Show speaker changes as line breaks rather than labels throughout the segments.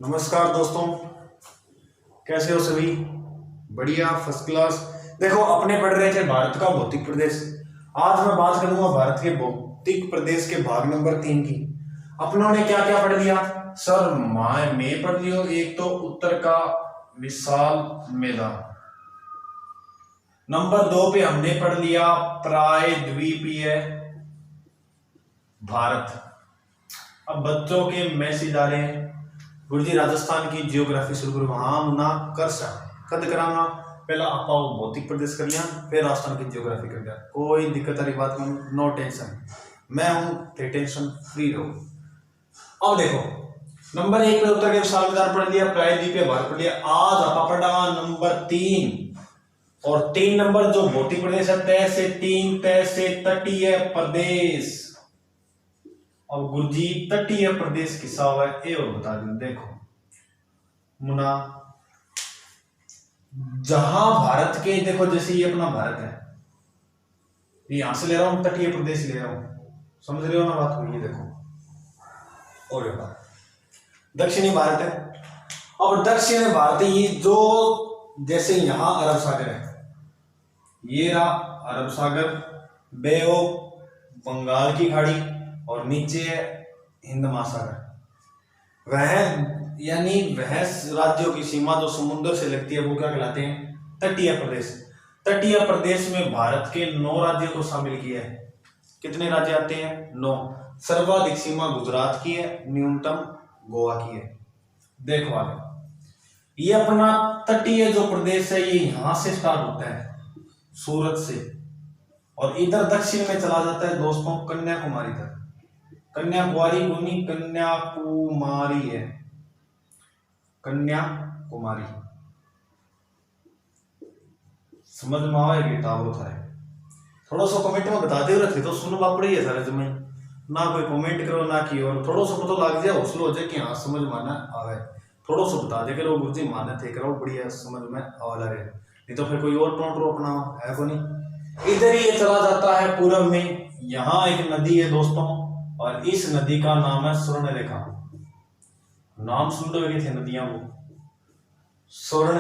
नमस्कार दोस्तों, कैसे हो सभी? बढ़िया, फर्स्ट क्लास। देखो, अपने पढ़ रहे थे भारत का भौतिक प्रदेश। आज मैं बात करूंगा भारत के भौतिक प्रदेश के भाग नंबर 3 की। अपनों ने क्या क्या पढ़ लिया सर? मैं पढ़ लियो। एक तो उत्तर का विशाल मैदान। नंबर 2 पे हमने पढ़ लिया प्रायद्वीपीय भारत। अब बच्चों के मैसेज आ रहे हैं, गुरुजी राजस्थान की जियोग्राफी शुरू करो। हाँ मुना कर कद करांगा। पहला आप भौतिक प्रदेश कर लिया, फिर राजस्थान की जियोग्राफी कर लिया। कोई दिक्कत वाली बात नहीं, नो टेंशन। मैं हूं, टेंशन फ्री रहो। अब देखो, नंबर 1 पे उत्तर के विशाल मैदान पढ़ लिया, प्रायद्वीपीय भारत पढ़ लिया। आज आप पढ़ा नंबर 3 और 3 नंबर जो भौतिक प्रदेश है, तय से 3, तय से तटीय प्रदेश। अब गुरुजी तटीय प्रदेश किसा हुआ है ये और बता दूं। देखो मुना, जहां भारत के, देखो जैसे ये अपना भारत है, ये यहां से ले रहा हूं, तटीय प्रदेश ले रहा हूं। समझ रहे हो ना बात को? ये देखो, और दक्षिणी भारत है। अब दक्षिणी भारत ये जो, जैसे यहां अरब सागर है, ये रहा अरब सागर, बे ऑफ बंगाल की खाड़ी, और नीचे है हिंद महासागर। वह यानी वह राज्यों की सीमा जो समुद्र से लगती है वो क्या कहलाते हैं? तटीय प्रदेश। तटीय प्रदेश में भारत के 9 राज्यों को शामिल किया है। कितने राज्य आते हैं? 9। सर्वाधिक सीमा गुजरात की है, न्यूनतम गोवा की है। देखो आगे, ये अपना तटीय जो प्रदेश है ये यहां से स्टार्ट होता है, सूरत से, और इधर दक्षिण में चला जाता है दोस्तों कन्याकुमारी तक। कन्याकुमारी कन्याकुमारी है, कन्याकुमारी। समझ में आएगी टावर था है। थोड़ा सा कमेंट में बता दे रखे तो सुनो बाप रही है सारे जमीन ना, कोई कमेंट करो ना की, और थोड़ा सा पता लग जाए, हौसला हो जाए कि हाँ समझ माना आवे। थोड़ा सा बता दे करो गुरुजी माने थे करो, बढ़िया समझ में आवा लगे, नहीं तो फिर कोई और टोंट रो अपना है को नहीं। इधर ही ये चला जाता है पूर्व में। यहाँ एक नदी है दोस्तों, और इस नदी का नाम है स्वर्ण रेखा। नाम सुन रहे थे नदियां वो, स्वर्ण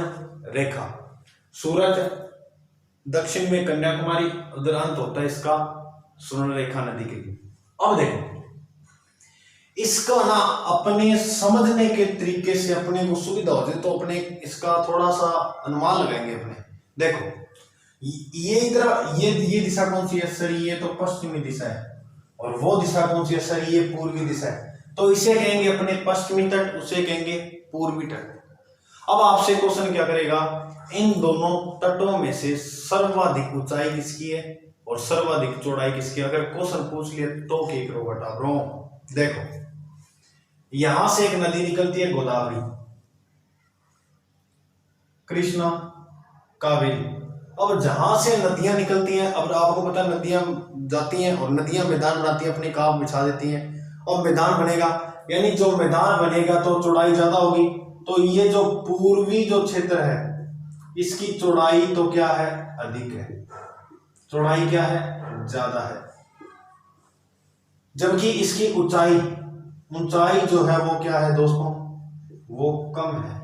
रेखा। सूरत दक्षिण में, कन्याकुमारी उधर अंत होता है इसका स्वर्ण रेखा नदी के। अब देखो, इसका ना अपने समझने के तरीके से अपने को सुविधा हो जाए तो अपने इसका थोड़ा सा अनुमान लगाएंगे अपने। देखो ये इधर ये दिशा कौन सी है सर? ये तो पश्चिमी दिशा है। और वो दिशा कौन सी है सर? ये पूर्वी दिशा है। तो इसे कहेंगे अपने पश्चिमी तट, उसे कहेंगे पूर्वी तट। अब आपसे क्वेश्चन क्या करेगा, इन दोनों तटों में से सर्वाधिक ऊंचाई किसकी है और सर्वाधिक चौड़ाई किसकी? अगर क्वेश्चन पूछ लिया तो क्या करो बेटा? ब्रो देखो, यहां से एक नदी निकलती है गोदावरी, कृष्णा, कावेरी। अब जहां से नदियां निकलती हैं, अब आपको पता है नदियां जाती हैं और नदियां मैदान बनाती हैं, अपने काव बिछा देती हैं और मैदान बनेगा। यानी जो मैदान बनेगा तो चौड़ाई ज्यादा होगी। तो ये जो पूर्वी जो क्षेत्र है इसकी चौड़ाई तो क्या है? अधिक है। चौड़ाई क्या है? ज्यादा है। जबकि इसकी ऊंचाई जो है वो क्या है दोस्तों? वो कम है।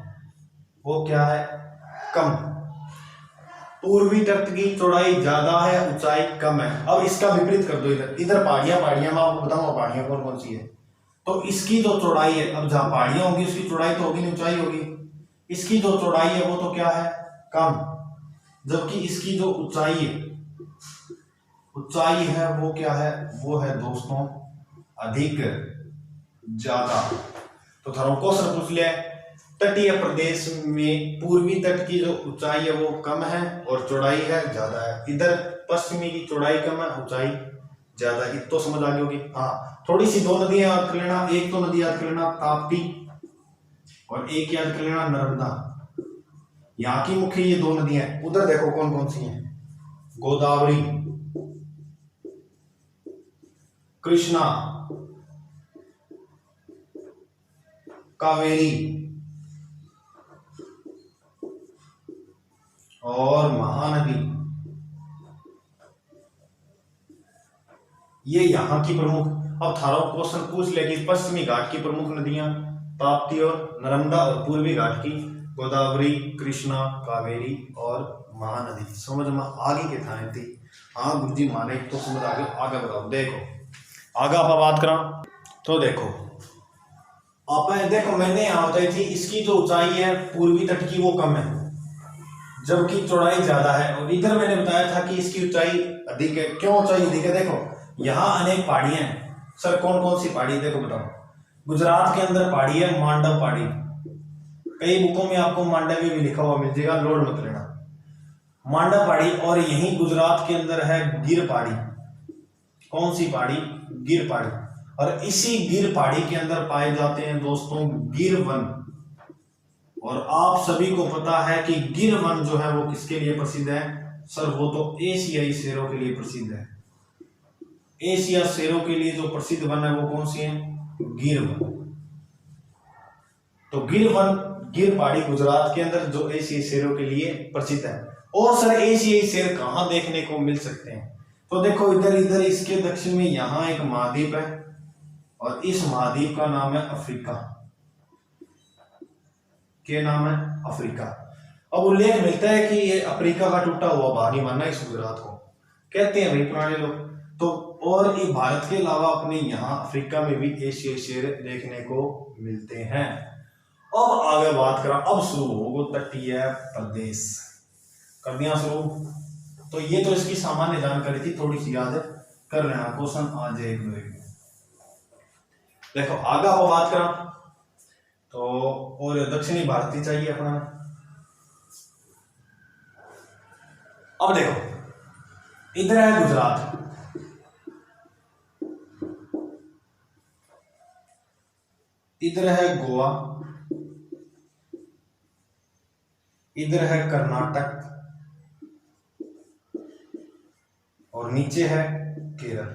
वो क्या है? कम। पूर्वी तट की चौड़ाई ज्यादा है, ऊंचाई कम है। अब इसका विपरीत कर दो, इधर पहाड़ियां मैं आपको बताऊंगा पहाड़ियां कौन कौन सी है। तो इसकी जो चौड़ाई है, अब जहां पहाड़ियां होगी उसकी चौड़ाई तो होगी नहीं, ऊंचाई होगी। इसकी जो चौड़ाई है वो तो क्या है? कम। जबकि इसकी जो ऊंचाई है वो क्या है? वो है दोस्तों अधिक, ज्यादा। तो थोड़ा क्वेश्चन पूछ लिया, तटीय प्रदेश में पूर्वी तट की जो ऊंचाई है वो कम है और चौड़ाई है ज्यादा है। इधर पश्चिमी की चौड़ाई कम है, ऊंचाई ज्यादा है। तो समझ आ गई होगी। हाँ, थोड़ी सी 2 नदियां याद कर लेना। एक तो नदी याद कर लेना ताप्ती, और एक याद कर लेना नर्मदा। यहाँ की मुख्य ये 2 नदियां हैं। उधर देखो कौन कौन सी हैं? गोदावरी, कृष्णा, कावेरी और महानदी। ये यहां की प्रमुख। अब थारा क्वेश्चन पूछ ले कि पश्चिमी घाट की प्रमुख नदियां ताप्ती और नर्मदा और पूर्वी घाट की गोदावरी, कृष्णा, कावेरी और महानदी। समझ में आगे के था थी। हाँ गुरु जी माने तो समझ आगे आगे बताओ। देखो आगे आप बात करा तो देखो आप देखो मैंने यहाँ बताई थी इसकी जो ऊंचाई है पूर्वी तट की वो कम है जबकि चौड़ाई ज्यादा है, और इधर मैंने बताया था कि इसकी ऊंचाई अधिक है। क्यों ऊंचाई अधिक है? देखो यहाँ अनेक पहाड़ियां हैं। सर कौन कौन सी पहाड़ी? देखो बताओ। गुजरात के अंदर पहाड़ी है मांडव पहाड़ी, कई बुकों में आपको मांडवी भी लिखा हुआ मिल जाएगा, लोड मत लेना। मांडव पहाड़ी, और यही गुजरात के अंदर है गिर पहाड़ी। कौन सी पहाड़ी? गिर पहाड़ी। और इसी गिर पहाड़ी के अंदर पाए जाते हैं दोस्तों गिर वन। और आप सभी को पता है कि गिर वन जो है वो किसके लिए प्रसिद्ध है? सर वो तो एशियाई शेरों के लिए प्रसिद्ध है। एशिया शेरों के लिए जो प्रसिद्ध वन है वो कौन सी है? गिर वन। तो गिर वन, गिर पहाड़ी गुजरात के अंदर जो एशियाई शेरों के लिए प्रसिद्ध है। और सर एशियाई शेर कहां देखने को मिल सकते हैं? तो देखो इधर इधर इसके दक्षिण में यहां एक महाद्वीप है और इस महाद्वीप का नाम है अफ्रीका। क्या नाम है? अफ्रीका। अब उल्लेख मिलता है कि ये अफ्रीका का टूटा हुआ भाग नहीं मानना इस गुजरात को, कहते हैं भाई पुराने लोग। तो और ये भारत के अलावा अपने यहाँ अफ्रीका में भी एशियाई शेर देखने को मिलते हैं। अब आगे बात करा, अब शुरू होगा तटीय प्रदेश। कर दिया शुरू। तो ये तो इसकी सामान्य जानकारी थी, थोड़ी सी याद कर लेना, क्वेश्चन आ जाए एक दो एक। देखो आगे आप बात करा तो और दक्षिणी भारतीय चाहिए अपना। अब देखो इधर है गुजरात, इधर है गोवा, इधर है कर्नाटक और नीचे है केरल।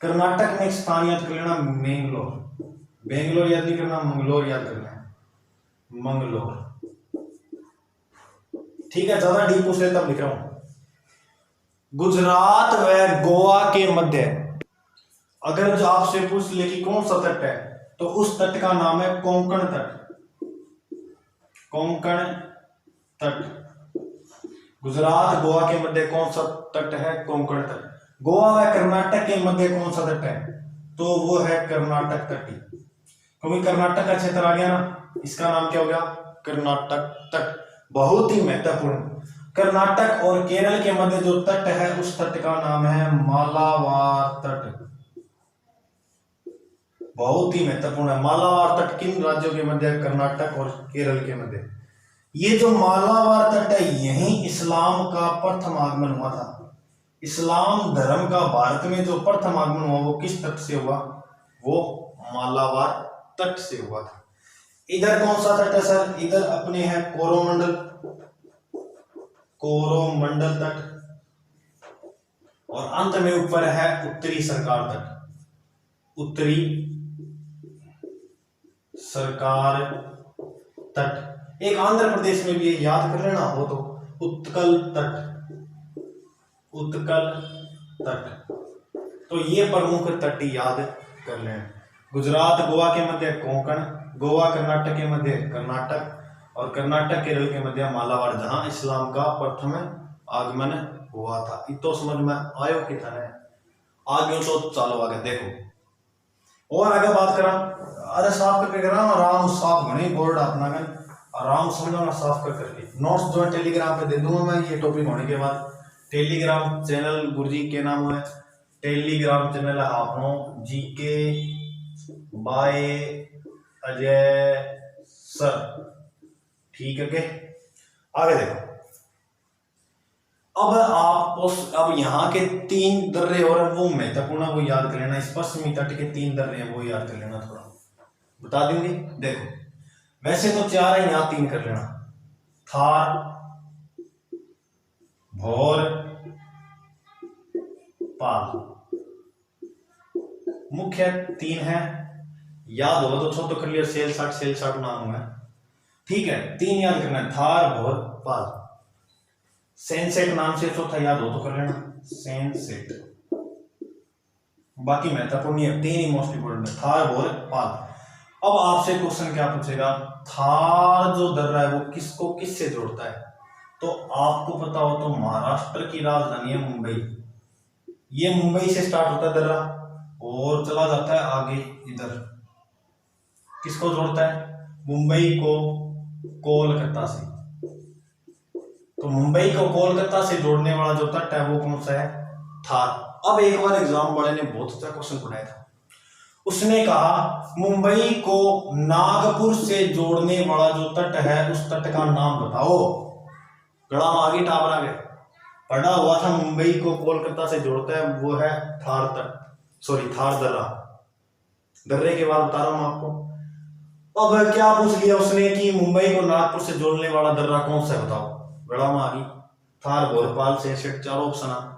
कर्नाटक में एक स्थान याद कर लेना मैंगलोर। बेंगलोर याद नहीं करना, मंगलोर याद करना है। मंगलोर, ठीक है। ज्यादा डीप पूछ ले तब लिख रहा हूं। गुजरात व गोवा के मध्य अगर जो आपसे पूछ ले कि कौन सा तट है तो उस तट का नाम है कोंकण तट। कोंकण तट। गुजरात गोवा के मध्य कौन सा तट है? कोंकण तट। गोवा व कर्नाटक के मध्य कौन सा तट है? तो वो है कर्नाटक तट। क्योंकि कर्नाटक का क्षेत्र आ गया ना, इसका नाम क्या हो गया? कर्नाटक तट। बहुत ही महत्वपूर्ण। कर्नाटक और केरल के मध्य जो तट है उस तट का नाम है मालाबार तट। बहुत ही महत्वपूर्ण है। मालाबार तट किन राज्यों के मध्य? कर्नाटक और केरल के मध्य। ये जो मालाबार तट है यहीं इस्लाम का प्रथम आगमन हुआ था। इस्लाम धर्म का भारत में जो प्रथम आगमन हुआ वो किस तट से हुआ? वो मालाबार तट से हुआ था। इधर कौन सा तट है सर? इधर अपने है कोरोमंडल, कोरोमंडल तट। और अंत में ऊपर है उत्तरी सरकार तट। उत्तरी सरकार तट। एक आंध्र प्रदेश में भी याद कर लेना हो तो उत्कल तट। उत्कल तट। तो ये प्रमुख तट याद कर लें। गुजरात गोवा के मध्य कोंकण, गोवा कर्नाटक के मध्य कर्नाटक और कर्नाटक केरल के मध्य मालाबार, जहां इस्लाम का प्रथम आगमन हुआ था। इतो समझ में आयो कि था आगे तो चलो आगे देखो और आगे बात करा। अरे साफ करके करा आराम साफ बने बोर्ड अपना गन आराम समझना साफ कर नोट्स जो है टेलीग्राम पे दे दूंगा मैं ये टॉपिक होने के बाद। टेलीग्राम चैनल गुरुजी के नाम है, टेलीग्राम चैनल है आपनो जीके बाय अजय सर, ठीक है के। आगे देखो अब यहाँ के 3 दर्रे और वो महत्वपूर्ण वो याद कर लेना। इस पश्चिमी तट के 3 दर्रे हैं वो याद कर लेना, थोड़ा बता देंगे। देखो वैसे तो 4 है, यहाँ 3 कर लेना। थार, भौर, पाल। मुख्य 3 है, याद होगा तो छोटो कर लिया। सेल साठ नाम है, ठीक है। 3 याद करना है, थार, भौर, पाल। सेंसेट नाम से चौथा याद हो तो कर लेना, सेंसेट। बाकी महत्वपूर्ण है, 3 ही मोस्ट इंपोर्टेंट है, थार, भौर, पाल। अब आपसे क्वेश्चन क्या पूछेगा, थार जो दर्रा है वो किसको किससे जोड़ता है? तो आपको पता हो तो महाराष्ट्र की राजधानी है मुंबई, ये मुंबई से स्टार्ट होता है दर्रा और चला जाता है आगे इधर, किसको जोड़ता है? मुंबई को कोलकाता से। तो मुंबई को कोलकाता से जोड़ने वाला जो तट है वो कौन सा है? थार। अब एक बार एग्जाम वाले ने बहुत अच्छा क्वेश्चन पढ़ाया था, उसने कहा मुंबई को नागपुर से जोड़ने वाला जो तट है उस तट का नाम बताओ। गड़ा में आगे टावर आ गया, पढ़ा हुआ था मुंबई को कोलकाता से जोड़ता है वो है थार तट, सॉरी थार दर्रा। दर्रे के बाद बता रहा हूं आपको। अब क्या पूछ लिया उसने कि मुंबई को नागपुर से जोड़ने वाला दर्रा कौन सा है बताओ। गड़ा में आ गई थार, भोपाल से चार ऑप्शन।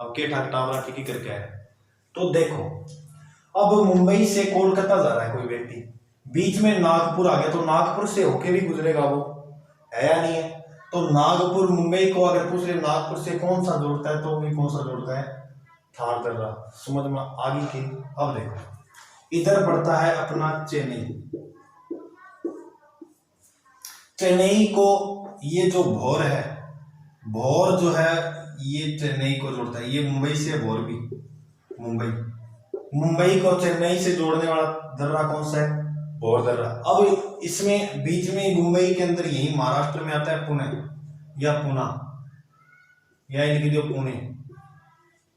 अब के ठाक टावरा की करके है। तो देखो अब मुंबई से कोलकाता जा रहा है कोई व्यक्ति, बीच में नागपुर आ गया तो नागपुर से होके भी गुजरेगा वो, है या नहीं है? तो नागपुर मुंबई को अगर पूछ ले नागपुर से कौन सा जोड़ता है तो भी कौन सा जोड़ता है? थार दर्रा। समझ में आगे की। अब देखो इधर पड़ता है अपना चेन्नई, चेन्नई को ये जो भोर है, भोर जो है ये चेन्नई को जोड़ता है, ये मुंबई से भोर भी मुंबई को चेन्नई से जोड़ने वाला दर्रा कौन सा है? भोर दर्रा। अब इसमें बीच में मुंबई के अंदर यही महाराष्ट्र में आता है पुणे या पूना, या लिख दो पुणे।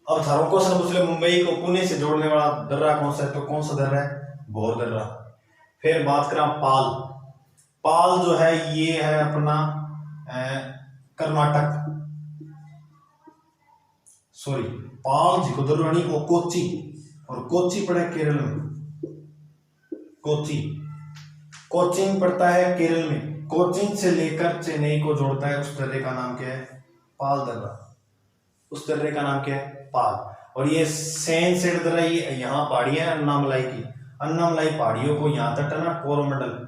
अब थारों क्वेश्चन पूछ ले मुंबई को पुणे से जोड़ने वाला दर्रा कौन सा है, तो कौन सा दर्रा है? भोर दर्रा। फिर बात करें पाल, पाल जो है ये है अपना कर्नाटक, सॉरी पाल जिकोदरवाणी और कोच्चि, और कोच्चि पड़ा है केरल में, कोच्चि कोचिन पड़ता है केरल में। कोचिन से लेकर चेन्नई को जोड़ता है उस दर्रे का नाम क्या है? पाल दर्रा। उस दर्रे का नाम क्या है? पाल। और ये सेन सेड दर्रा, ये यहाँ पहाड़ी है अन्नामलाई की, अन्नामलाई पहाड़ियों को यहाँ तट है ना कोरोमंडल,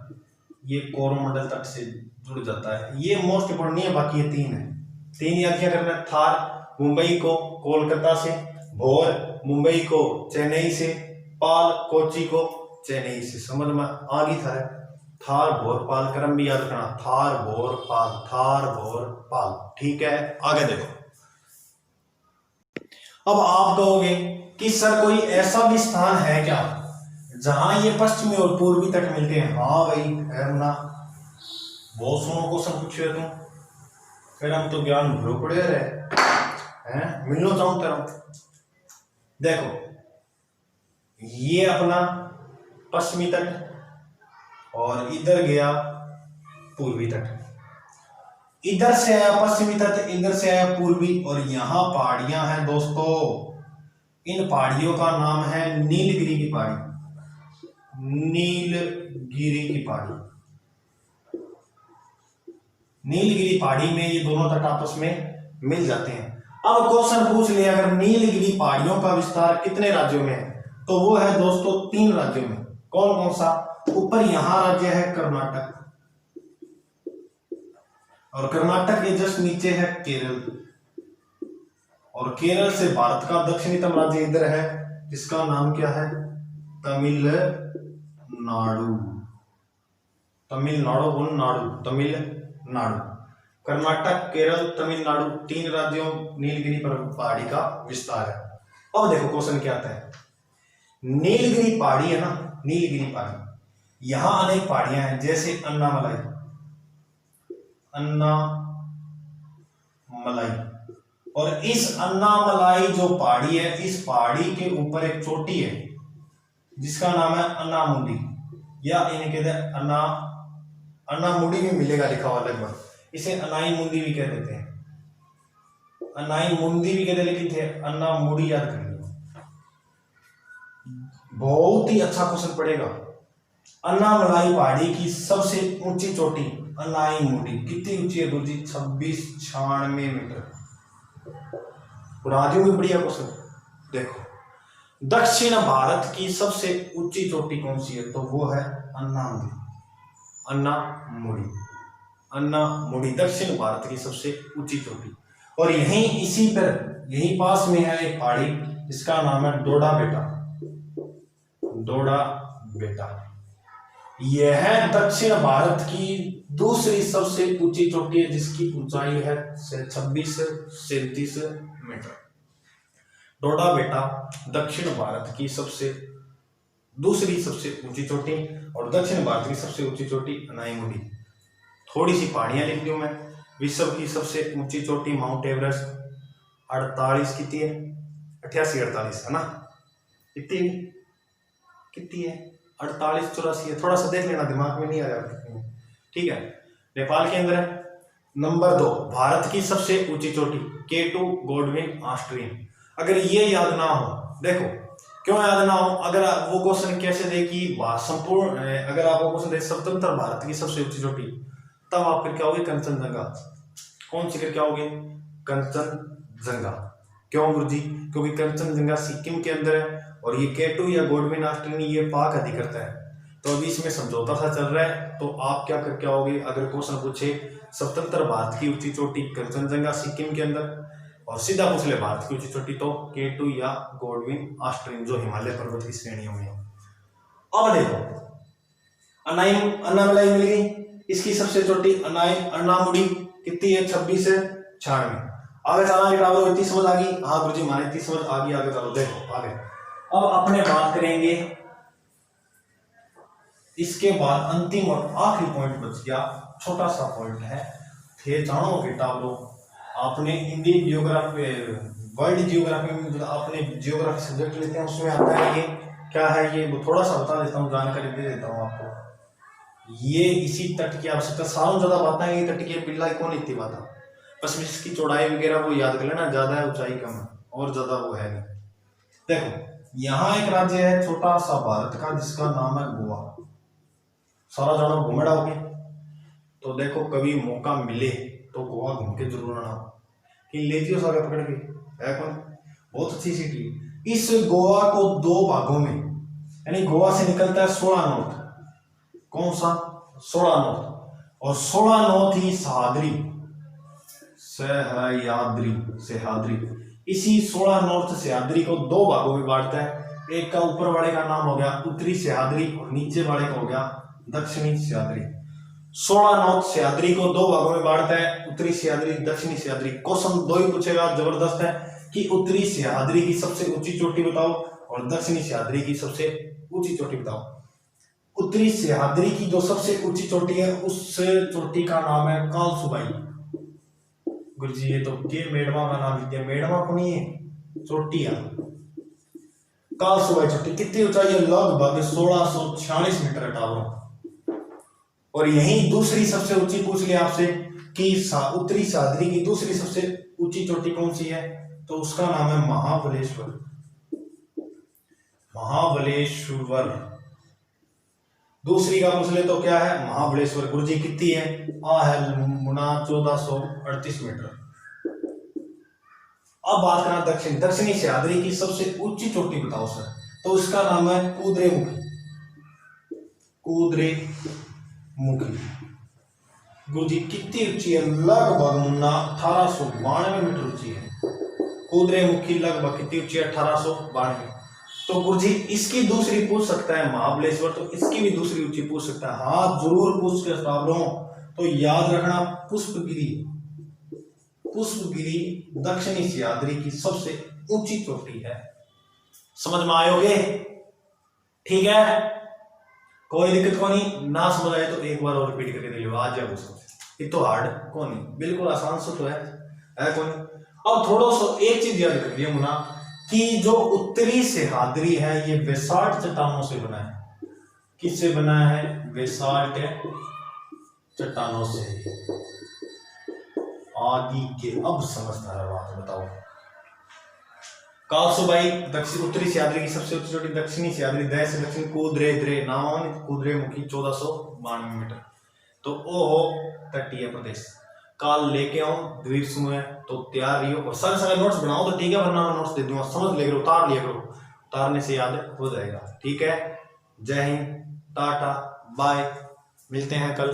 ये कोरोमंडल तट से जुड़ जाता है। ये मोस्ट इंपोर्टेंट नहीं है, बाकी ये तीन है, तीन याद क्या करना है? थार मुंबई को कोलकाता से, भोर मुंबई को चेन्नई से, पाल कोच्चि को चेन्नई से। समझ में आ गई था? थार भोर पाल क्रम भी याद रखना, थार भोर पाल, थार भोर पाल। ठीक है, आगे देखो। अब आप कहोगे कि सर कोई ऐसा भी स्थान है क्या जहां ये पश्चिमी और पूर्वी तट मिलते हैं? हाँ भाई है ना, बहुत सुनो क्वेश्चन पूछे तुम, फिर हम तो ज्ञान भरो पड़े रहे हैं, मिलना चाहूं तेरा। देखो ये अपना पश्चिमी तट और इधर गया पूर्वी तट, इधर से आया पश्चिमी तट, इधर से आया पूर्वी, और यहां पहाड़ियां हैं दोस्तों। इन पहाड़ियों का नाम है नीलगिरी की पहाड़ी, नीलगिरी की पहाड़ी। नीलगिरी पहाड़ी में ये दोनों तट आपस में मिल जाते हैं। अब क्वेश्चन पूछ लिया अगर नीलगिरी पहाड़ियों का विस्तार कितने राज्यों में है, तो वो है दोस्तों 3 राज्यों में। कौन कौन सा? ऊपर यहां राज्य है कर्नाटक, और कर्नाटक के जस्ट नीचे है केरल, और केरल से भारत का दक्षिणतम राज्य इधर है जिसका नाम क्या है? तमिलनाडु। तमिलनाडु नाडु, तमिलनाडु। कर्नाटक, केरल, तमिलनाडु, 3 राज्यों नीलगिरी पहाड़ी का विस्तार है। अब देखो क्वेश्चन क्या आता है। नीलगिरी पहाड़ी है ना, नीलगिरी पहाड़ी, यहां अनेक पहाड़ियां हैं जैसे अन्नामलाई, अन्नामलाई, और इस अन्नामलाई जो पहाड़ी है, इस पहाड़ी के ऊपर एक चोटी है जिसका नाम है अन्नामुंडी, या इन्हें कहते हैं अन्नामुंडी भी मिलेगा लिखा हुआ लगभग, इसे अनाई मुंदी भी कह देते हैं, अनाई मुंदी भी कहते, लेकिन थे अन्नामुंडी याद कर लो, बहुत ही अच्छा क्वेश्चन पड़ेगा। अन्नामलाई पहाड़ी की सबसे ऊंची चोटी अनाई मुंडी, कितनी ऊंची है गुरुजी? 2696 मीटर। राज्यों में बढ़िया क्वेश्चन। देखो दक्षिण भारत की सबसे ऊंची चोटी कौन सी है, तो वो है अन्नामुंडी, अन्नामुंडी, अन्नामुंडी दक्षिण भारत की सबसे ऊंची चोटी। और यहीं इसी पर यहीं पास में है एक पहाड़ी जिसका नाम है डोडा बेटा, डोडा बेटा। यह दक्षिण भारत की दूसरी सबसे ऊंची चोटी है, जिसकी ऊंचाई है 26 से 37 मीटर। डोडा बेटा दक्षिण भारत की दूसरी सबसे ऊंची चोटी और दक्षिण भारत की सबसे ऊंची चोटी अनाईमुडी। थोड़ी सी पहाड़ियां लिख दी मैं। विश्व की सबसे ऊंची चोटी माउंट एवरेस्ट 48 कितनी है, 88 48 है ना, कितनी है 48 84 है, थोड़ा सा देख लेना, दिमाग में नहीं आ रहा, ठीक है। नेपाल के अंदर है। नंबर 2 भारत की सबसे ऊंची चोटी K2 गॉडविन ऑस्ट्रिन। अगर ये याद ना हो, देखो क्यों याद ना हो, अगर वो क्वेश्चन कैसे दे कि संपूर्ण, अगर आपको क्वेश्चन दे स्वतंत्र भारत की सबसे ऊंची चोटी, तब आप फिर क्या होगे, कंचनजंगा। कौन सी करके आओगे, कंचनजंगा। क्यों गुरुजी, क्योंकि कंचनजंगा सिक्किम के अंदर है और ये K2 या गॉडविन ऑस्ट्रिन ये पाक अधिकृत है। तो अभी इसमें समझौता सा चल रहा है, तो आप क्या करके आओगे, अगर क्वेश्चन पूछे स्वतंत्र भारत की ऊंची चोटी कंचनजंगा सिक्किम के अंदर, और सीधा पूछ ले भारत की ऊंची चोटी तो K2 या गॉडविन ऑस्ट्रिन जो हिमालय पर्वत की श्रेणियों में है। अब देखो अन्नामलाई मिल गई, इसकी सबसे छोटी अन्नामुडी कितनी है, 26 से 96। आगे चला गिटाओ, इतनी समझ आ गई, हाँ गुरुजी हमारे इतनी समझ आ गई। आगे चलो देखो आगे, अब अपने बात करेंगे इसके बाद अंतिम और आखिरी पॉइंट बच गया, छोटा सा पॉइंट है, थे जानो गिटाओ। आपने इंडियन जियोग्राफी, वर्ल्ड जियोग्राफी में आपने जियोग्राफी सब्जेक्ट लेते हैं, उसमें आता है ये क्या है, ये वो थोड़ा सा बता देता हूँ, जानकारी दे देता हूँ आपको। ये इसी तट की आवश्यकता सालों ज्यादा बात है, ये तट की पिल्ला कौन इतनी बात है, बस इसकी चौड़ाई वगैरह वो याद कर लेना, ज्यादा है ऊंचाई कम है और ज्यादा वो है नहीं। देखो यहाँ एक राज्य है छोटा सा भारत का जिसका नाम है गोवा। सारा जानो घूमे डाओगे, तो देखो कभी मौका मिले तो गोवा घूम के जरूर आना, कि ले जियो सारे पकड़ के, है कौन, बहुत अच्छी सिटी। इस गोवा को 2 भागों में, यानी गोवा से निकलता है 16 नॉर्थ, कौन सा 16 नॉर्थ, और 16 नॉर्थ ही सह्याद्री, इसी 16 नॉर्थ सह्याद्री को 2 भागों में बांटता है। एक का ऊपर वाले का नाम हो गया उत्तरी सह्याद्री और नीचे वाले का हो गया दक्षिणी सह्याद्री। 16 नॉर्थ सह्याद्री को 2 भागों में बांटता है, उत्तरी सह्याद्री दक्षिणी सह्याद्री। क्वेश्चन 2 ही पूछेगा, जबरदस्त है, कि उत्तरी सह्याद्री की सबसे ऊंची चोटी बताओ और दक्षिणी सह्याद्री की सबसे ऊंची चोटी बताओ। उत्तरी सह्याद्री की जो सबसे ऊंची चोटी है उस चोटी का नाम है कालसुबाई। गुरुजी ये तो के मेड़वा का नाम लिख दिया, मेड़वा को नहीं है, चोटी है कालसुबाई चोटी। कितनी ऊंचाई है, लगभग 1646 मीटर है टावरों। और यही दूसरी सबसे ऊंची पूछ लिया आपसे कि उत्तरी सह्याद्री की दूसरी सबसे ऊंची चोटी कौन सी है, तो उसका नाम है महाबलेश्वर। दूसरी का पूछ ले तो क्या है, महाबलेश्वर। गुरुजी कितनी है, मुना 1438 मीटर। अब बात करना दक्षिणी सह्याद्री की सबसे ऊंची चोटी बताओ सर, तो इसका नाम है कुद्रेमुखी। गुरुजी कितनी ऊंची है, लगभग मुन्ना 1892 मीटर ऊंची है। कुद्रेमुखी लगभग कितनी ऊंची है, 1892। तो गुरुजी इसकी दूसरी पूछ सकता है महाबलेश्वर, तो इसकी भी दूसरी ऊंची पूछ सकता है, हाँ जरूर पूछ के तो याद रखना, पुष्पगिरी दक्षिणी सह्याद्री की सबसे ऊंची चोटी है। समझ में आयोगे, ठीक है, कोई दिक्कत को नहीं, ना समझ आए तो एक बार और रिपीट करके दे लो, आज जाओ समझ। ये तो हार्ड को नहीं, बिल्कुल आसान सा तो है कौन। अब थोड़ा सा एक चीज याद करिए मुना, कि जो उत्तरी सह्याद्री है ये बेसाल्ट चट्टानों से बना है। किससे बना है, बेसाल्ट चट्टानों से। आगे के अब समझता है बात, बताओ। कालसुबाई उत्तरी सह्याद्री की सबसे ऊंची चोटी, दक्षिणी सह्याद्री से दक्षिण कुद्रेमुखी 1492 मीटर। तो ओ हो तटीय प्रदेश। काल लेके आओ द्वीप समूह है, तो तैयार रहियो और सारे नोट्स बनाओ तो ठीक है, वरना मैं नोट्स दे दूंगा, समझ ले करो, उतार लिया करो, उतारने से याद हो जाएगा, ठीक है। जय हिंद, टाटा, बाय, मिलते हैं कल।